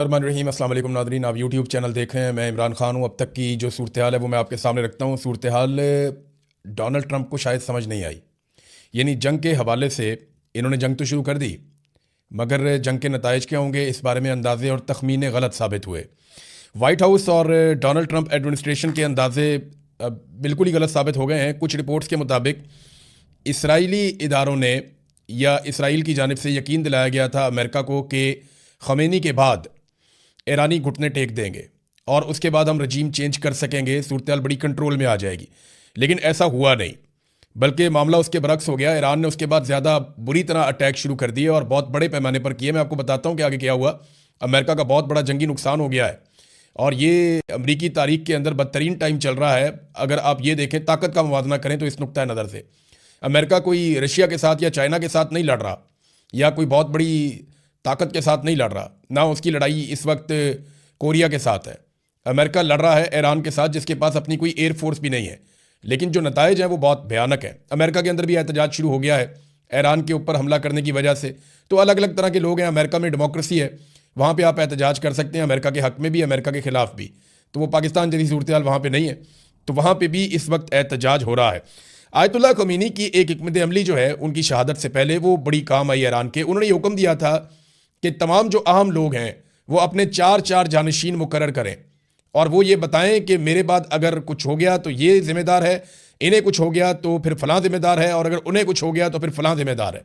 रहीम अस्सलाम वालेकुम नादरीन, आप यूट्यूब चैनल देख रहे हैं। मैं इमरान खान हूँ। अब तक की जो सूरत हाल है वो मैं आपके सामने रखता हूँ। सूरत हाल डोनाल्ड ट्रंप को शायद समझ नहीं आई, यानी जंग के हवाले से इन्होंने जंग तो शुरू कर दी, मगर जंग के नताइज क्या होंगे इस बारे में अंदाजे और तखमीने गलत साबित हुए। वाइट हाउस और डोनाल्ड ट्रंप एडमिनिस्ट्रेशन के अंदाजे बिल्कुल ही गलत साबित हो गए हैं। कुछ रिपोर्ट्स के मुताबिक इसराइली इदारों ने या इसराइल की जानिब से यकीन दिलाया गया था अमेरिका को कि ख़मेनी के बाद ईरानी घुटने टेक देंगे और उसके बाद हम रजीम चेंज कर सकेंगे, सूरत हाल बड़ी कंट्रोल में आ जाएगी। लेकिन ऐसा हुआ नहीं, बल्कि मामला उसके बरक्स हो गया। ईरान ने उसके बाद ज़्यादा बुरी तरह अटैक शुरू कर दिए और बहुत बड़े पैमाने पर किए। मैं आपको बताता हूँ कि आगे क्या हुआ। अमेरिका का बहुत बड़ा जंगी नुकसान हो गया है और ये अमरीकी तारीख के अंदर बदतरीन टाइम चल रहा है। अगर आप ये देखें, ताकत का मुवाजना करें तो इस नुक्ता नज़र से अमेरिका कोई रशिया के साथ या चाइना के साथ नहीं लड़ रहा या कोई बहुत बड़ी ताकत के साथ नहीं लड़ रहा, ना उसकी लड़ाई इस वक्त कोरिया के साथ है। अमेरिका लड़ रहा है ईरान के साथ, जिसके पास अपनी कोई एयरफोर्स भी नहीं है। लेकिन जो नताइज हैं वो बहुत भयानक है। अमेरिका के अंदर भी एहतजाज शुरू हो गया है ईरान के ऊपर हमला करने की वजह से। तो अलग अलग तरह के लोग हैं। अमेरिका में डेमोक्रेसी है, वहाँ पर आप एहतजाज कर सकते हैं, अमेरिका के हक़ में भी, अमेरिका के ख़िलाफ़ भी। तो वो पाकिस्तान जैसी सूरत हाल वहाँ पर नहीं है, तो वहाँ पर भी इस वक्त एहतजाज हो रहा है। आयतुल्लाह ख़मीनी की एक हिकमत अमली जो है उनकी शहादत से पहले वो बड़ी काम आई ईरान के। उन्होंने ये हुक्म दिया था कि तमाम जो अहम लोग हैं वो अपने चार चार जानशीन मुकर्रर करें और वो ये बताएं कि मेरे बाद अगर कुछ हो गया तो ये ज़िम्मेदार है, इन्हें कुछ हो गया तो फिर फ़लाँ ज़िम्मेदार है, और अगर उन्हें कुछ हो गया तो फिर फ़लाँ ज़िम्मेदार है।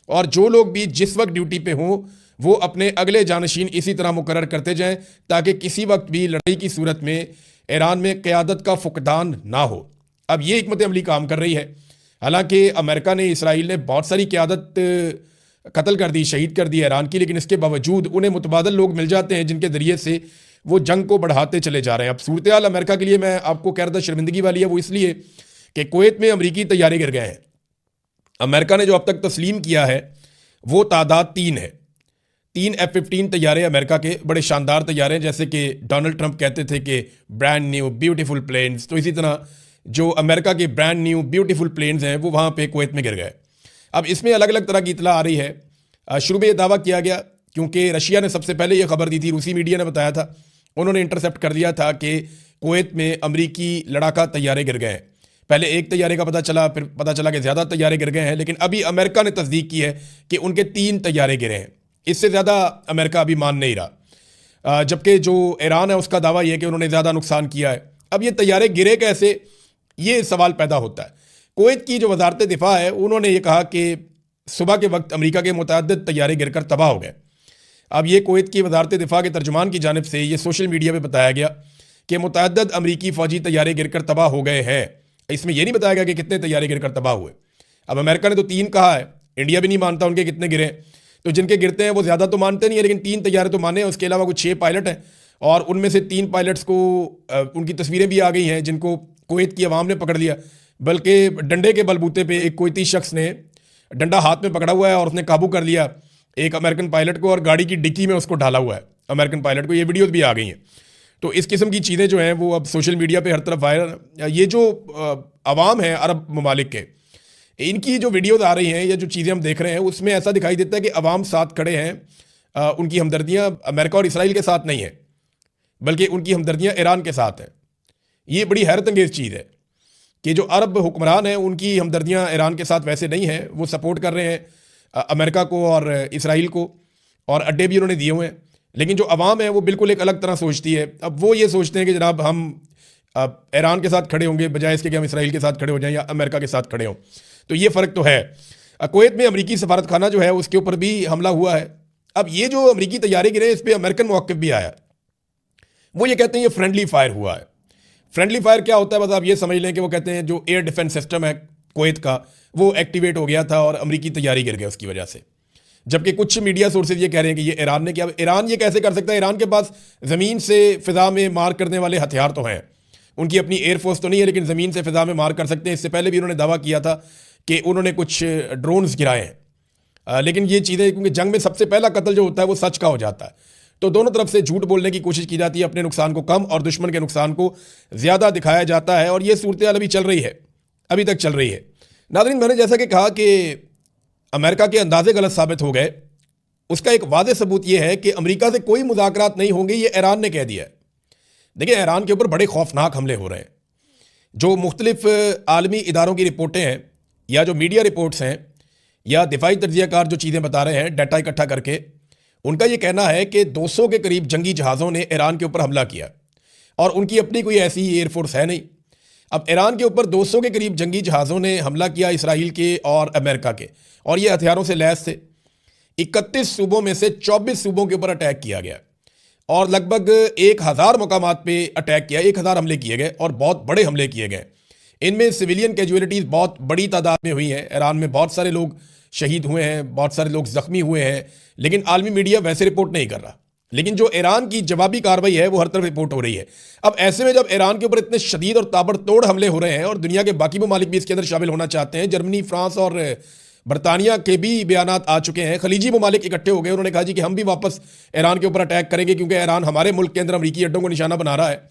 और जो लोग भी जिस वक्त ड्यूटी पे हों वो अपने अगले जानशीन इसी तरह मुकर्रर करते जाएं ताकि किसी वक्त भी लड़ाई की सूरत में ईरान में क़यादत का फुकदान ना हो। अब ये हिकमत अमली काम कर रही है। हालांकि अमेरिका ने, इसराइल ने बहुत सारी क़यादत कत्ल कर दी, शहीद कर दी ईरान की, लेकिन इसके बावजूद उन्हें मुतबादल लोग मिल जाते हैं जिनके ज़रिए से वो जंग को बढ़ाते चले जा रहे हैं। अब सूरत हाल अमेरिका के लिए मैं आपको कह रहा था शर्मिंदगी वाली है। वो इसलिए कि कुवैत में अमरीकी तैयारे गिर गए हैं। अमेरिका ने जो अब तक तस्लीम किया है वो तादाद 3 है। 3 F-15 तैयारे अमेरिका के, बड़े शानदार तैयारे हैं, जैसे कि डोनाल्ड ट्रंप कहते थे कि ब्रांड न्यू ब्यूटीफुल प्लेन्स। तो इसी तरह जो अमेरिका के ब्रांड न्यू ब्यूटीफुल प्लेन्स हैं वो वहाँ पे कुवैत में गिर गए। अब इसमें अलग अलग तरह की इतला आ रही है। शुरू में ये दावा किया गया क्योंकि रशिया ने सबसे पहले ये खबर दी थी, रूसी मीडिया ने बताया था, उन्होंने इंटरसेप्ट कर दिया था कि कुवैत में अमरीकी लड़ाका तैयारे गिर गए हैं। पहले एक तैयारे का पता चला, फिर पता चला कि ज़्यादा तैयारे गिर गए हैं, लेकिन अभी अमेरिका ने तस्दीक की है कि उनके 3 तैयारे गिरे हैं। इससे ज़्यादा अमेरिका अभी मान नहीं रहा। जबकि जो ईरान है उसका दावा यह कि उन्होंने ज़्यादा नुकसान किया है। अब ये तैयारे गिरे कैसे, ये सवाल पैदा होता है। कुवैत की जो वजारत दिफा है उन्होंने ये कहा कि सुबह के वक्त अमेरिका के मुतअद्दिद तैयारे गिरकर तबाह हो गए। अब ये कुवैत की वजारत दिफा के तर्जुमान की जानिब से ये सोशल मीडिया पे बताया गया कि मुतअद्दिद अमरीकी फ़ौजी तैयारे गिरकर तबाह हो गए हैं। इसमें यह नहीं बताया गया कि कितने तैयारे गिरकर तबाह हुए। अब अमेरिका ने तो 3 कहा है, इंडिया भी नहीं मानता उनके कितने गिरे। तो जिनके गिरते हैं वो ज़्यादा तो मानते नहीं है, लेकिन 3 तैयारे तो माने हैं। उसके अलावा कुछ 6 पायलट हैं और उनमें से 3 पायलट्स को उनकी तस्वीरें भी आ गई हैं जिनको कुवैत की आवाम ने पकड़ लिया। बल्कि डंडे के बलबूते पे एक कुवैती शख्स ने डंडा हाथ में पकड़ा हुआ है और उसने काबू कर लिया एक अमेरिकन पायलट को और गाड़ी की डिक्की में उसको ढाला हुआ है अमेरिकन पायलट को। ये वीडियोस भी आ गई हैं। तो इस किस्म की चीज़ें जो हैं वो अब सोशल मीडिया पे हर तरफ वायरल। ये जो अवाम है अरब ममालिक के, इनकी जो वीडियोस आ रही हैं या जो चीज़ें हम देख रहे हैं उसमें ऐसा दिखाई देता है कि अवाम साथ खड़े हैं। उनकी हमदर्दियाँ अमेरिका और इसराइल के साथ नहीं है, बल्कि उनकी हमदर्दियाँ ईरान के साथ हैं। ये बड़ी हैरत अंगेज़ चीज़ है कि जो अरब हुक्मरान हैं उनकी हमदर्दियाँ ईरान के साथ वैसे नहीं हैं। वो सपोर्ट कर रहे हैं अमेरिका को और इसराइल को, और अड्डे भी उन्होंने दिए हुए हैं। लेकिन जो अवाम है वो बिल्कुल एक अलग तरह सोचती है। अब वो ये सोचते हैं कि जनाब हम ईरान के साथ खड़े होंगे बजाय इसके कि हम इसराइल के साथ खड़े हो जाएं या अमेरिका के साथ खड़े हों। तो ये फ़र्क तो है। कुवैत में अमरीकी सफारत खाना जो है उसके ऊपर भी हमला हुआ है। अब ये जो अमरीकी तैयारे गिरे इस पर अमेरिकन मौक़िफ़ भी आया। वो ये कहते हैं ये फ्रेंडली फायर हुआ है। फ्रेंडली फायर क्या होता है, बस आप ये समझ लें कि वो कहते हैं जो एयर डिफेंस सिस्टम है कुवैत का वो एक्टिवेट हो गया था और अमरीकी तैयारी गिर गई उसकी वजह से। जबकि कुछ मीडिया सोर्सेज ये कह रहे हैं कि ये ईरान ने किया। ईरान ये कैसे कर सकता है? ईरान के पास ज़मीन से फ़िज़ा में मार करने वाले हथियार तो हैं, उनकी अपनी एयरफोर्स तो नहीं है, लेकिन ज़मीन से फ़िज़ा में मार कर सकते हैं। इससे पहले भी उन्होंने दावा किया था कि उन्होंने कुछ ड्रोन्स गिराए हैं। लेकिन ये चीज़ें, क्योंकि जंग में सबसे पहला कत्ल जो होता है वो सच का हो जाता है, तो दोनों तरफ से झूठ बोलने की कोशिश की जाती है, अपने नुकसान को कम और दुश्मन के नुकसान को ज़्यादा दिखाया जाता है। और ये सूरत हाल अभी चल रही है, अभी तक चल रही है। नाज़रीन, मैंने जैसा कि कहा कि अमेरिका के अंदाजे गलत साबित हो गए, उसका एक वाज़ेह सबूत यह है कि अमेरिका से कोई मुज़ाकरात नहीं होंगे, ये ईरान ने कह दिया है। देखिए, ईरान के ऊपर बड़े खौफनाक हमले हो रहे हैं। जो मुख्तलिफ आलमी इदारों की रिपोर्टें हैं या जो मीडिया रिपोर्ट्स हैं या दिफाई तज्ज़ियाकार जो चीज़ें बता रहे हैं डाटा इकट्ठा करके, उनका ये कहना है कि 200 के करीब जंगी जहाज़ों ने ईरान के ऊपर हमला किया और उनकी अपनी कोई ऐसी एयरफोर्स है नहीं। अब ईरान के ऊपर 200 के करीब जंगी जहाज़ों ने हमला किया, इसराइल के और अमेरिका के, और ये हथियारों से लैस थे। 31 सूबों में से 24 सूबों के ऊपर अटैक किया गया और लगभग 1000 मकामात पे अटैक किया, 1000 हमले किए गए और बहुत बड़े हमले किए गए। इनमें सिविलियन कैजुअलिटीज़ बहुत बड़ी तादाद में हुई हैं। ईरान में बहुत सारे लोग शहीद हुए हैं, बहुत सारे लोग ज़ख्मी हुए हैं, लेकिन आलमी मीडिया वैसे रिपोर्ट नहीं कर रहा। लेकिन जो ईरान की जवाबी कार्रवाई है वो हर तरफ रिपोर्ट हो रही है। अब ऐसे में जब ईरान के ऊपर इतने शदीद और ताबड़तोड़ हमले हो रहे हैं और दुनिया के बाकी ममालिक भी इसके अंदर शामिल होना चाहते हैं, जर्मनी, फ्रांस और बरतानिया के भी बयानात आ चुके हैं, खलीजी ममालिक इकट्ठे हो गए, उन्होंने कहा जी कि हम भी वापस ईरान के ऊपर अटैक करेंगे क्योंकि ईरान हमारे मुल्क के अंदर अमरीकी अड्डों को निशाना बना रहा है।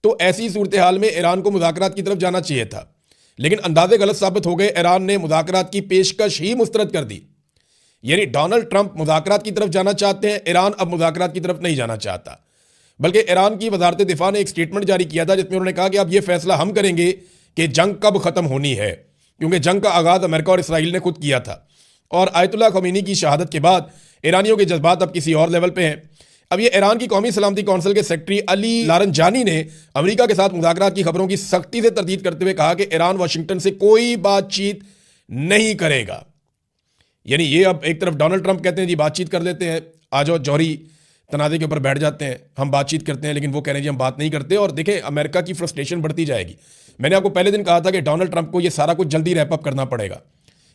तो ऐसी सूरत हाल में ईरान को मुज़ाकरात की तरफ जाना चाहिए था, लेकिन अंदाजे गलत साबित हो गए। ईरान ने मुज़ाकरात की पेशकश ही मुस्तरद कर दी। यानी डोनाल्ड ट्रंप मुज़ाकरात की तरफ जाना चाहते हैं, ईरान अब मुज़ाकरात की तरफ नहीं जाना चाहता। बल्कि ईरान की वजारत दिफा ने एक स्टेटमेंट जारी किया था जिसमें उन्होंने कहा कि अब यह फैसला हम करेंगे कि जंग कब ख़त्म होनी है, क्योंकि जंग का आगाज़ अमेरिका और इसराइल ने खुद किया था। और आयतुल्लाह ख़मीनी की शहादत के बाद ईरानियों के जज्बात अब किसी और लेवल पे हैं। अब ये ईरान की कौमी सलामती कौंसिल के सेक्रेटरी अली लारंजानी ने अमेरिका के साथ मुज़ाकरात की खबरों की सख्ती से तरदीद करते हुए कहा कि ईरान वाशिंगटन से कोई बातचीत नहीं करेगा। यानी ये अब एक तरफ डोनाल्ड ट्रंप कहते हैं जी बातचीत कर लेते हैं, आ जाओ जौहरी तनाज़े के ऊपर बैठ जाते हैं, हम बातचीत करते हैं, लेकिन वो कह रहे हैं जी हम बात नहीं करते। और देखें, अमेरिका की फ्रस्ट्रेशन बढ़ती जाएगी। मैंने आपको पहले दिन कहा था कि डोनाल्ड ट्रंप को ये सारा कुछ जल्दी रैप अप करना पड़ेगा।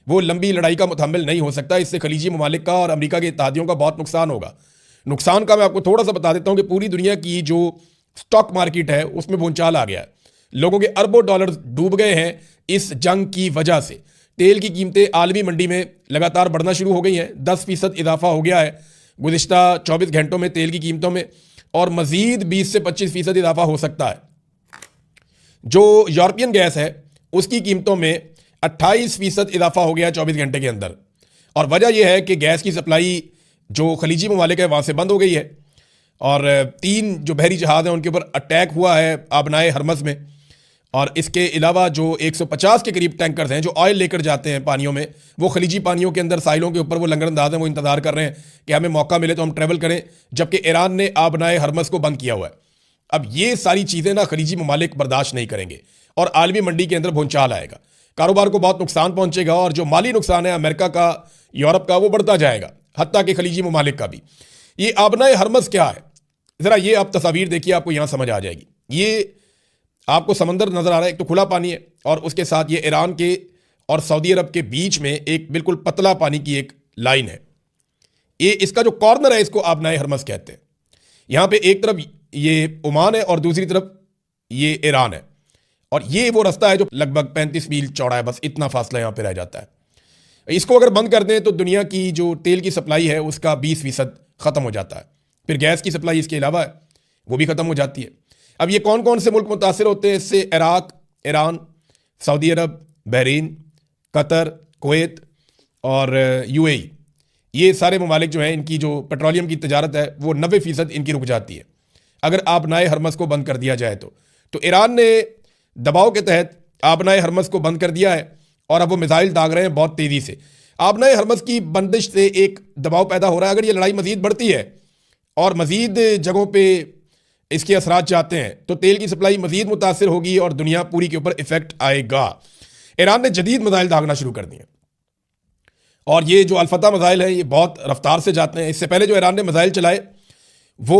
वो लंबी लड़ाई का मुतहम्मिल नहीं हो सकता। इससे खलीजी ममालिक का और अमेरिका के इत्तेहादियों का बहुत नुकसान होगा। नुकसान का मैं आपको थोड़ा सा बता देता हूँ कि पूरी दुनिया की जो स्टॉक मार्केट है उसमें भूचाल आ गया है। लोगों के अरबों डॉलर डूब गए हैं इस जंग की वजह से। तेल की कीमतें आलमी मंडी में लगातार बढ़ना शुरू हो गई हैं। 10% इजाफा हो गया है गुज़िश्ता 24 घंटों में तेल की कीमतों में, और मज़ीद 20 से 25% इजाफा हो सकता है। जो यूरोपियन गैस है उसकी कीमतों में 28% इजाफा हो गया 24 घंटे के अंदर। और वजह यह है कि गैस की सप्लाई जो खलीजी ममालिक है वहाँ से बंद हो गई है, और 3 जो बहरी जहाज़ हैं उनके ऊपर अटैक हुआ है आबनाए हरमज़ में। और इसके अलावा जो 150 के करीब टैंकर्स हैं जो ऑयल लेकर जाते हैं पानियों में, वो खलीजी पानियों के अंदर साहिलों के ऊपर वो लंगरअंदाज हैं, वो इंतज़ार कर रहे हैं कि हमें मौका मिले तो हम ट्रैवल करें, जबकि ईरान ने आबनाए हरमज़ को बंद किया हुआ है। अब ये सारी चीज़ें ना खलीजी ममालिक बर्दाश्त नहीं करेंगे और आलमी मंडी के अंदर भूचाल आएगा, कारोबार को बहुत नुकसान पहुँचेगा, और जो माली नुकसान है अमेरिका का, यूरोप का, वो बढ़ता जाएगा, हत्ता कि खलीजी ममालिक का भी। ये आबनाए हरमज़ क्या है, ज़रा ये आप तस्वीर देखिए, आपको यहाँ समझ आ जाएगी। ये आपको समंदर नज़र आ रहा है, एक तो खुला पानी है और उसके साथ ये ईरान के और सऊदी अरब के बीच में एक बिल्कुल पतला पानी की एक लाइन है। ये इसका जो कॉर्नर है इसको आबनाए हरमज़ कहते हैं। यहाँ पे एक तरफ ये ओमान है और दूसरी तरफ ये ईरान है, और ये वो रास्ता है जो लगभग 35 मील चौड़ा है, बस इतना फासला यहाँ पे रह जाता है। इसको अगर बंद कर दें तो दुनिया की जो तेल की सप्लाई है उसका 20% ख़त्म हो जाता है। फिर गैस की सप्लाई इसके अलावा है वो भी ख़त्म हो जाती है। अब ये कौन कौन से मुल्क मुतासिर होते हैं इससे? इराक, ईरान, सऊदी अरब, बहरीन, कतर, कुवैत और यूएई। ये सारे ममालिक जो हैं इनकी जो पेट्रोलियम की तजारत है वो 90% इनकी रुक जाती है अगर आबनाए हरमज़ को बंद कर दिया जाए तो ईरान ने दबाव के तहत आबनाए हरमज़ को बंद कर दिया है और अब वो मिसाइल दाग रहे हैं बहुत तेज़ी से। आबनाए हरमज़ की बंदिश से एक दबाव पैदा हो रहा है। अगर ये लड़ाई मज़ीद बढ़ती है और मज़ीद जगहों पर इसके असरात जाते हैं तो तेल की सप्लाई मज़ीद मुतासिर होगी और दुनिया पूरी के ऊपर इफेक्ट आएगा। ईरान ने जदीद मिसाइल दागना शुरू कर दिए, और ये जो अल-फतह मिसाइल है ये बहुत रफ्तार से जाते हैं। इससे पहले जो ईरान ने मिसाइल चलाए वो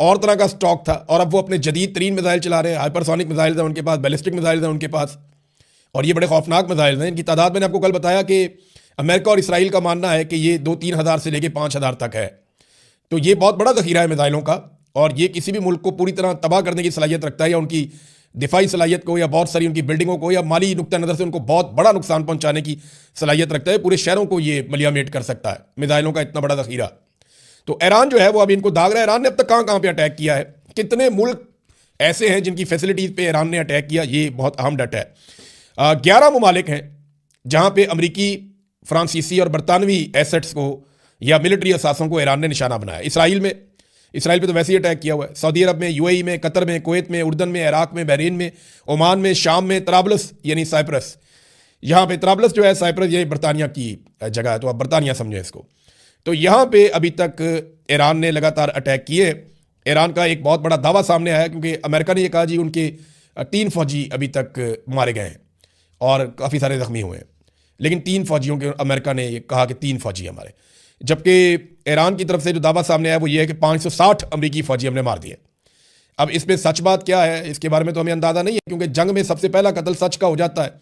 और तरह का स्टॉक था, और अब वो अपने जदीद तरीन मिसाइल चला रहे हैं। हाइपरसोनिक मिसाइल हैं उनके पास, बैलिस्टिक मिसाइल हैं उनके पास, और ये बड़े खौफनाक मिसाइल हैं। इनकी तादाद मैंने आपको कल बताया कि अमेरिका और इसराइल का मानना है कि ये 2-3 हज़ार से लेकर 5 हज़ार तक है। तो ये बहुत बड़ा ज़ख़ीरा है मिसाइलों का, और ये किसी भी मुल्क को पूरी तरह तबाह करने की सलाहियत रखता है, या उनकी दिफाई सलाहियत को, या बहुत सारी उनकी बिल्डिंगों को, या माली नुक्ता नज़र से उनको बहुत बड़ा नुकसान पहुंचाने की सलाहियत रखता है। पूरे शहरों को ये मलियामेट कर सकता है, मिसाइलों का इतना बड़ा ज़ख़ीरा। तो ईरान जो है वो अभी इनको दाग रहा है। ईरान ने अब तक कहाँ कहाँ पर अटैक किया है, कितने मुल्क ऐसे हैं जिनकी फैसिलिटीज़ पर ईरान ने अटैक किया, ये बहुत अहम डाटा है। 11 ममालिक हैं जहाँ पर अमरीकी, फ्रांसीसी और बरतानवी एसेट्स को या मिलिट्री असासों को ईरान ने निशाना बनाया। इसराइल पे तो वैसे ही अटैक किया हुआ है। सऊदी अरब में, यूएई में, कतर में, कुवैत में, उर्दन में, इराक में, बहरीन में, ओमान में, शाम में, तराबलस यानी साइप्रस, यहाँ पे तराबलस जो है साइप्रस, ये बरतानिया की जगह है, तो आप बरतानिया समझें इसको। तो यहाँ पे अभी तक ईरान ने लगातार अटैक किए। ईरान का एक बहुत बड़ा दावा सामने आया क्योंकि अमेरिका ने ये कहा जी उनके 3 फौजी अभी तक मारे गए हैं और काफ़ी सारे जख्मी हुए हैं, लेकिन 3 फौजियों के अमेरिका ने ये कहा कि 3 फौजी हमारे, जबकि ईरान की तरफ से जो दावा सामने आया वो ये है कि 560 अमेरिकी फौजी हमने मार दिए। अब इसमें सच बात क्या है इसके बारे में तो हमें अंदाज़ा नहीं है, क्योंकि जंग में सबसे पहला कत्ल सच का हो जाता है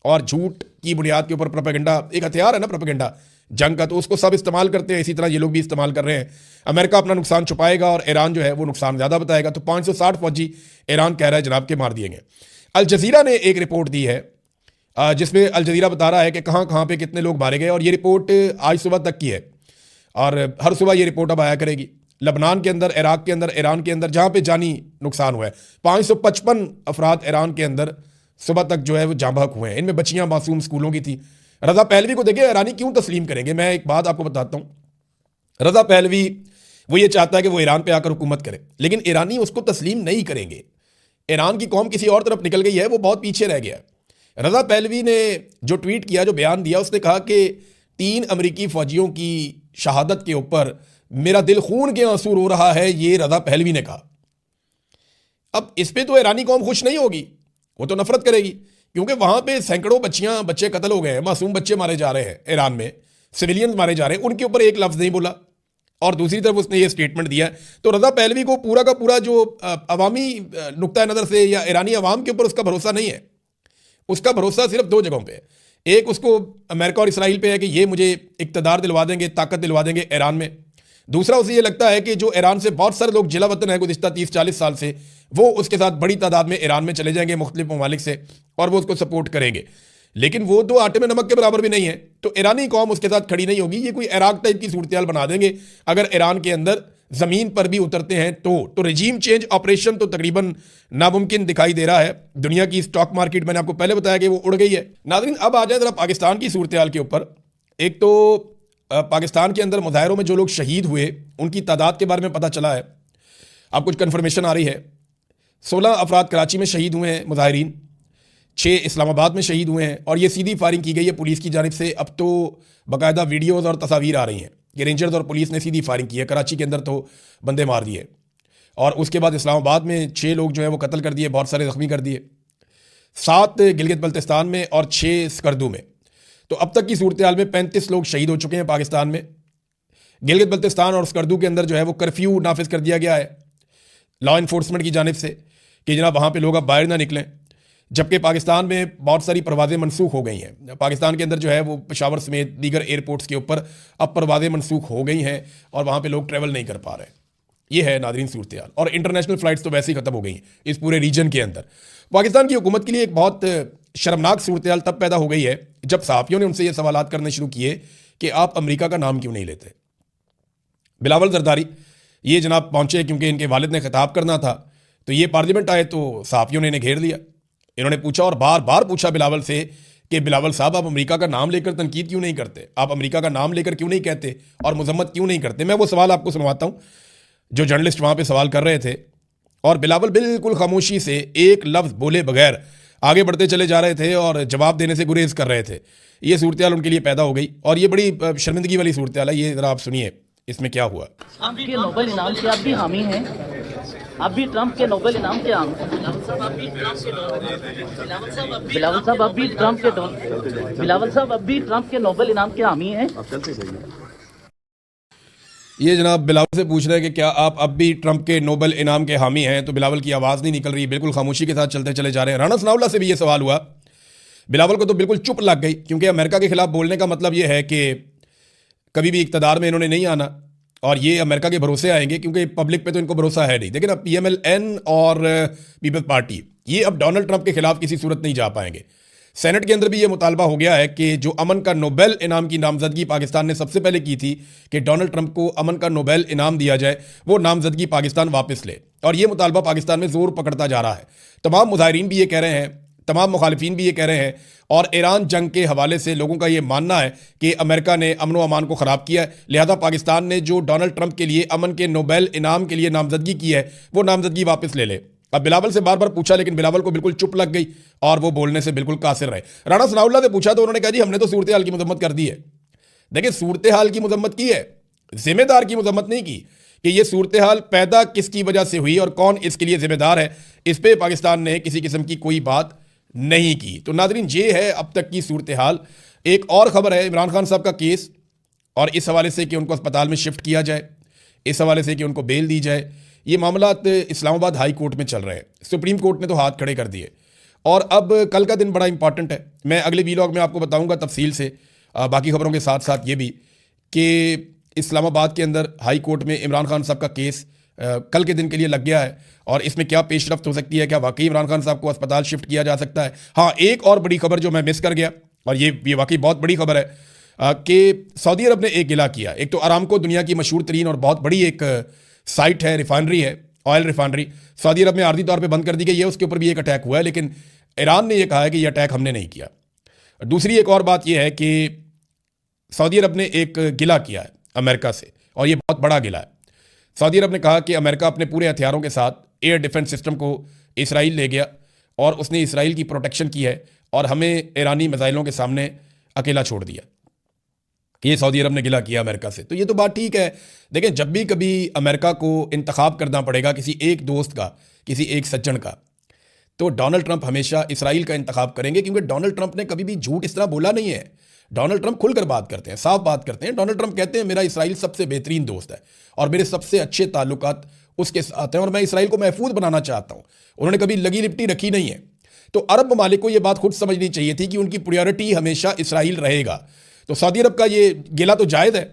और झूठ की बुनियाद के ऊपर प्रोपेगेंडा एक हथियार है ना, प्रोपेगेंडा जंग का, तो उसको सब इस्तेमाल करते हैं। इसी तरह ये लोग भी इस्तेमाल कर रहे हैं। अमेरिका अपना नुकसान छुपाएगा और ईरान जो है वो नुकसान ज़्यादा बताएगा। तो 560 फौजी ईरान कह रहा है जनाब के मार दिए गए। अल जजीरा ने एक रिपोर्ट दी है जिसमें अल जजीरा बता रहा है कि कहाँ कहाँ पे कितने लोग मारे गए, और ये रिपोर्ट आज सुबह तक की है और हर सुबह ये रिपोर्ट अब आया करेगी। लबनान के अंदर, इराक के अंदर, ईरान के अंदर जहाँ पे जानी नुकसान हुआ है, 555 अफराद ईरान के अंदर सुबह तक जो है वो जाँ बहक हुए हैं। इनमें बच्चियाँ मासूम स्कूलों की थी। रज़ा पहलवी को देखें, ईरानी क्यों तस्लीम करेंगे? मैं एक बात आपको बताता हूँ। रज़ा पहलवी वो ये चाहता है कि वो ईरान पे आकर हुकूमत करे, लेकिन ईरानी उसको तस्लीम नहीं करेंगे। ईरान की कौम किसी और तरफ निकल गई है, वो बहुत पीछे रह गया। रज़ा पहलवी ने जो ट्वीट किया, जो बयान दिया, उसने कहा कि 3 अमरीकी फ़ौजियों की शहादत के ऊपर मेरा दिल खून के आंसू रो रहा है, ये रज़ा पहलवी ने कहा। अब इस पर तो ईरानी कौम खुश नहीं होगी, वो तो नफरत करेगी, क्योंकि वहाँ पे सैकड़ों बच्चे कत्ल हो गए हैं, मासूम बच्चे मारे जा रहे हैं ईरान में, सिविलियंस मारे जा रहे हैं, उनके ऊपर एक लफ्ज़ नहीं बोला। और दूसरी तरफ उसने ये स्टेटमेंट दिया है। तो रज़ा पहलवी को पूरा का पूरा जो अवामी नुक्ता नज़र से या ईरानी अवाम के ऊपर उसका भरोसा नहीं है। उसका भरोसा सिर्फ 2 जगहों पे है। एक उसको अमेरिका और इसराइल पे है कि ये मुझे इक़्तिदार दिलवा देंगे, ताकत दिलवा देंगे ईरान में। दूसरा उसे ये लगता है कि जो ईरान से बहुत सारे लोग जिला वतन है गुज़िश्ता 30-40 साल से, वो उसके साथ बड़ी तादाद में ईरान में चले जाएंगे मुख्तलिफ ममालिक से, और वो उसको सपोर्ट करेंगे। लेकिन वो 2 आटे में नमक के बराबर भी नहीं है, तो ईरानी कौम उसके साथ खड़ी नहीं होगी। ये कोई इराक टाइप की सूरत बना देंगे अगर ईरान के अंदर ज़मीन पर भी उतरते हैं तो रजीम चेंज ऑपरेशन तो तकरीबन नामुमकिन दिखाई दे रहा है। दुनिया की स्टॉक मार्केट मैंने आपको पहले बताया कि वो उड़ गई है। नाज़रीन, अब आ जाए ज़रा पाकिस्तान की सूरत हाल के ऊपर। एक तो पाकिस्तान के अंदर मुजाहरों में जो लोग शहीद हुए उनकी तादाद के बारे में पता चला है। अब कुछ कन्फर्मेशन आ रही है। 16 अफराद कराची में शहीद हुए हैं मुजाहिरीन, 6 इस्लामाबाद में शहीद हुए हैं, और ये सीधी फायरिंग की गई है पुलिस की जानिब से। अब तो बाकायदा वीडियोज़ और तस्वीर आ रही हैं कि रेंजर्स और पुलिस ने सीधी फायरिंग की है। कराची के अंदर तो बंदे मार दिए, और उसके बाद इस्लामाबाद में 6 लोग जो है वो कत्ल कर दिए, बहुत सारे ज़ख्मी कर दिए, 7 गिलगित बल्तिस्तान में और 6 स्कर्दू में। तो अब तक की सूरत हाल में 35 लोग शहीद हो चुके हैं पाकिस्तान में। गिलगित बल्तिस्तान और स्कर्दू के अंदर जो है वो कर्फ्यू नाफिज कर दिया गया है लॉ इन्फोर्समेंट की जानिब से कि जनाब वहाँ पे लोग अब बाहर ना निकलें, जबकि पाकिस्तान में बहुत सारी परवाज़ें मनसूख हो गई हैं। पाकिस्तान के अंदर जो है वो पेशावर समेत दीगर एयरपोर्ट्स के ऊपर अब परवाज़ें मनसूख हो गई हैं और वहाँ पे लोग ट्रैवल नहीं कर पा रहे हैं। ये है नाज़रीन सूरत हाल, और इंटरनेशनल फ़्लाइट्स तो वैसे ही ख़त्म हो गई हैं इस पूरे रीजन के अंदर। पाकिस्तान की हुकूमत के लिए एक बहुत शर्मनाक सूरत हाल तब पैदा हो गई है जब सहाफ़ियों ने उनसे ये सवालात करने शुरू किए कि आप अमेरिका का नाम क्यों नहीं लेते। बिलावल जरदारी ये जनाब पहुँचे क्योंकि इनके वालिद ने खिताब करना था, तो ये पार्लियामेंट आए तो सहाफ़ियों ने इन्हें घेर लिया। इन्होंने पूछा और बार बार पूछा बिलावल से कि बिलावल साहब, आप अमेरिका का नाम लेकर तनकीद क्यों नहीं करते, आप अमेरिका का नाम लेकर क्यों नहीं कहते और मजम्मत क्यों नहीं करते। मैं वो सवाल आपको सुनवाता हूँ जो जर्नलिस्ट वहाँ पे सवाल कर रहे थे, और बिलावल बिल्कुल खामोशी से एक लफ्ज़ बोले बगैर आगे बढ़ते चले जा रहे थे और जवाब देने से गुरेज कर रहे थे। ये सूरत हाल उनके लिए पैदा हो गई और ये बड़ी शर्मिंदगी वाली सूरत हाल है। ये ज़रा आप सुनिए इसमें क्या हुआ। आपके नोबेल इनाम के आप भी हामी हैं, आप भी ट्रंप के नोबेल इनाम के हामी। बिलावल साहब अब भी ट्रंप के नोबेल इनाम के हामी हैं। ये जनाब बिलावल से पूछ रहे हैं कि क्या आप अब भी ट्रंप के नोबेल इनाम के हामी हैं, तो बिलावल की आवाज़ नहीं निकल रही, बिल्कुल खामोशी के साथ चलते चले जा रहे हैं। राना सनाउल्लाह से भी ये सवाल हुआ, बिलावल को तो बिल्कुल चुप लग गई, क्योंकि अमेरिका के खिलाफ बोलने का मतलब ये है कि कभी भी इक़्तिदार में इन्होंने नहीं आना और ये अमेरिका के भरोसे आएंगे, क्योंकि पब्लिक पे तो इनको भरोसा है नहीं। लेकिन अब PMLN और पीपल्स पार्टी ये अब डोनाल्ड ट्रंप के खिलाफ किसी सूरत नहीं जा पाएंगे। सेनेट के अंदर भी ये मुतालबा हो गया है कि जो अमन का नोबेल इनाम की नामजदगी पाकिस्तान ने सबसे पहले की थी कि डोनाल्ड ट्रंप को अमन का नोबेल इनाम दिया जाए, वो नामजदगी पाकिस्तान वापस ले, और ये मुतालबा पाकिस्तान में ज़ोर पकड़ता जा रहा है। तमाम मुजाहिरीन भी ये कह रहे हैं, तमाम मुखालिफिन भी ये कह रहे हैं, और ईरान जंग के हवाले से लोगों का ये मानना है कि अमेरिका ने अमन व अमान को ख़राब किया है, लिहाजा पाकिस्तान ने जो डोनाल्ड ट्रंप के लिए अमन के नोबेल इनाम के लिए नामजदगी की है वो नामजदगी वापस ले ले। अब बिलावल से बार बार पूछा, लेकिन बिलावल को बिल्कुल चुप लग गई और वो बोलने से बिल्कुल कासिर रहे। राणा सनाउल्लाह से पूछा तो उन्होंने कहा जी हमने तो सूरत हाल की मजम्मत कर दी है। देखिए, सूरत हाल की मजम्मत की है, जिम्मेदार की मजम्मत नहीं की कि ये सूरत हाल पैदा किसकी वजह से हुई और कौन इसके लिए जिम्मेदार है। इस पर पाकिस्तान ने किसी किस्म की कोई बात नहीं की। तो नाजरीन, ये है अब तक की सूरत हाल। एक और खबर है इमरान खान साहब का केस, और इस हवाले से कि उनको अस्पताल में शिफ्ट किया जाए, इस हवाले से कि उनको बेल दी जाए। ये मामलात इस्लामाबाद हाई कोर्ट में चल रहे हैं। सुप्रीम कोर्ट ने तो हाथ खड़े कर दिए, और अब कल का दिन बड़ा इंपॉर्टेंट है। मैं अगले वीलॉग में आपको बताऊंगा तफसील से, बाकी खबरों के साथ साथ ये भी कि इस्लामाबाद के अंदर हाई कोर्ट में इमरान खान साहब का केस कल के दिन के लिए लग गया है, और इसमें क्या पेशरफ्त हो सकती है, क्या वाकई इमरान खान साहब को अस्पताल शिफ्ट किया जा सकता है। हाँ, एक और बड़ी खबर जो मैं मिस कर गया, और ये वाकई बहुत बड़ी खबर है कि सऊदी अरब ने एक गिला किया। एक तो अरामको दुनिया की मशहूर तरीन और बहुत बड़ी एक साइट है, रिफाइनरी है, ऑयल रिफाइनरी, सऊदी अरब में आर्जी तौर पे बंद कर दी गई है। उसके ऊपर भी एक अटैक हुआ है, लेकिन ईरान ने यह कहा है कि यह अटैक हमने नहीं किया। दूसरी एक और बात यह है कि सऊदी अरब ने एक गिला किया है अमेरिका से, और यह बहुत बड़ा गिला है। सऊदी अरब ने कहा कि अमेरिका अपने पूरे हथियारों के साथ एयर डिफेंस सिस्टम को इसराइल ले गया, और उसने इसराइल की प्रोटेक्शन की है, और हमें ईरानी मिसाइलों के सामने अकेला छोड़ दिया। ये सऊदी अरब ने गिला किया अमेरिका से। तो ये तो बात ठीक है। देखें, जब भी कभी अमेरिका को इंतखाब करना पड़ेगा किसी एक दोस्त का, किसी एक सज्जन का, तो डोनाल्ड ट्रंप हमेशा इसराइल का इंतखाब करेंगे, क्योंकि डोनाल्ड ट्रंप ने कभी भी झूठ इस तरह बोला नहीं है। डोनाल्ड ट्रंप खुलकर बात करते हैं, साफ बात करते हैं। डोनाल्ड ट्रंप कहते हैं मेरा इसराइल सबसे बेहतरीन दोस्त है और मेरे सबसे अच्छे ताल्लुकात उसके साथ हैं, और मैं इसराइल को महफूज बनाना चाहता हूँ। उन्होंने कभी लगी लिपटी रखी नहीं है। तो अरब ममालिक को यह बात खुद समझनी चाहिए थी कि उनकी प्रायोरिटी हमेशा इसराइल रहेगा। तो सऊदी अरब का ये गिला तो जायज़ है,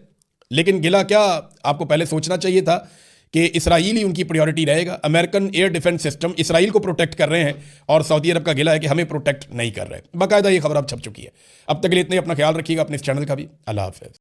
लेकिन गिला क्या, आपको पहले सोचना चाहिए था कि इसराइल ही उनकी प्रायोरिटी रहेगा। American air defence system Israel को प्रोटेक्ट कर रहे हैं, और सऊदी अरब का गिला है कि हमें प्रोटेक्ट नहीं कर रहे। बाकायदा ये खबर अब छप चुकी है। अब तक के लिए इतने, अपना ख्याल रखिएगा, अपने इस चैनल का भी। अल्लाह हाफ़िज़।